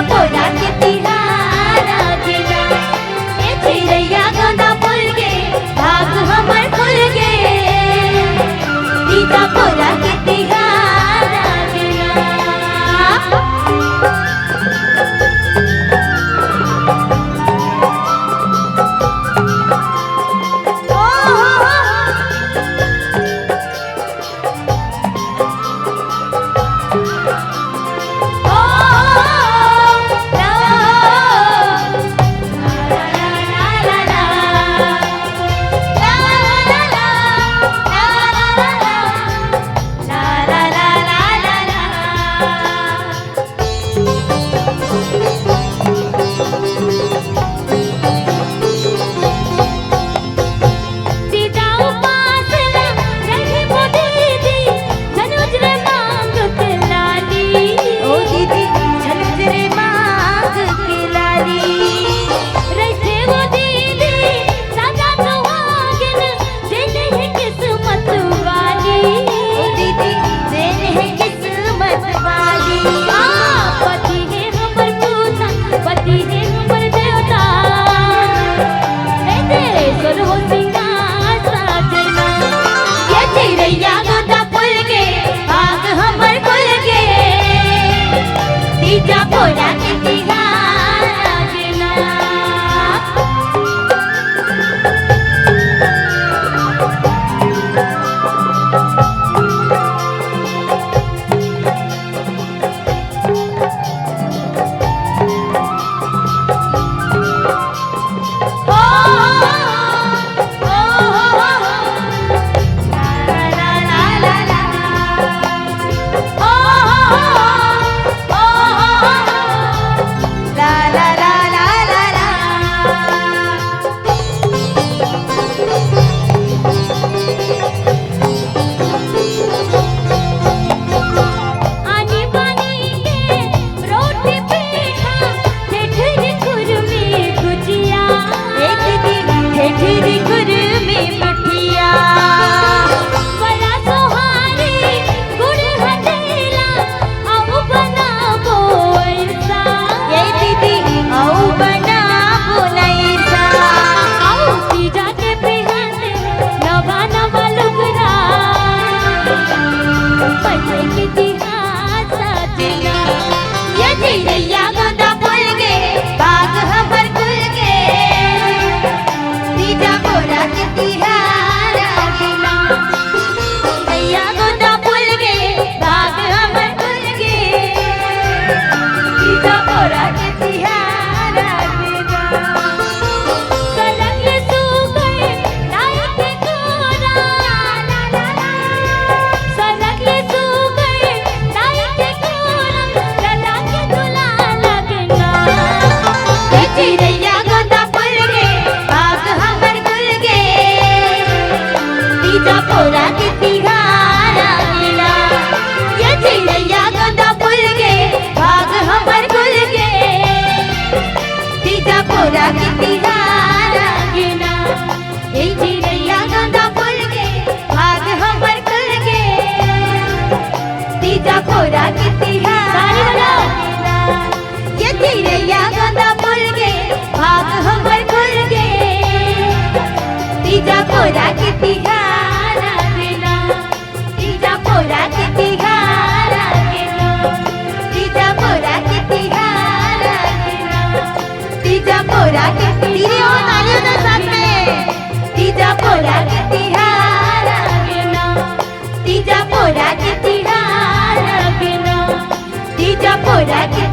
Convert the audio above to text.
पोरा के तिहारा गिना ए चिड़ैया गोंदा फूल गे भाग हमर खुल गे तीजा पोरा के तिहारा गिना तीजा पोरा के तिहारा गिना चिड़ैया गोंदा फूल गे भाग हमर खुल गे तीजा पोरा के तिहारा गिना चिड़ैया गोंदा फूल गे भाग हमर खुल गे तीजा पोरा के तिहारा गिना कलंग सू गए नाई के कोरा ला ला ला सलग सू गए नाई के कोरा लला के चिड़ैया गोंदा फूल गे भाग हमर खुल गे तीजा पोरा के तिहारा गिना ये चिड़ैया गोंदा फूल गे भाग हमर खुल गे तीजा पोरा के तिहारा गिना ये चिड़ैया गोंदा फूल गे भाग हमर खुल गे तीजा पोरा के तिहारा गिना ये चिड़ैया गोंदा फूल गे भाग हमर खुल गे तीजा पोरा के तिहारा गिना तीजा पोरा के तिहारा गिना तीजा पोरा के तिहारा गिना तीजा पोरा के तिहारा तालियों के साथ में तीजा पोरा के तिहारा गिना तीजा पोरा के तिहारा गिना तीजा पोरा के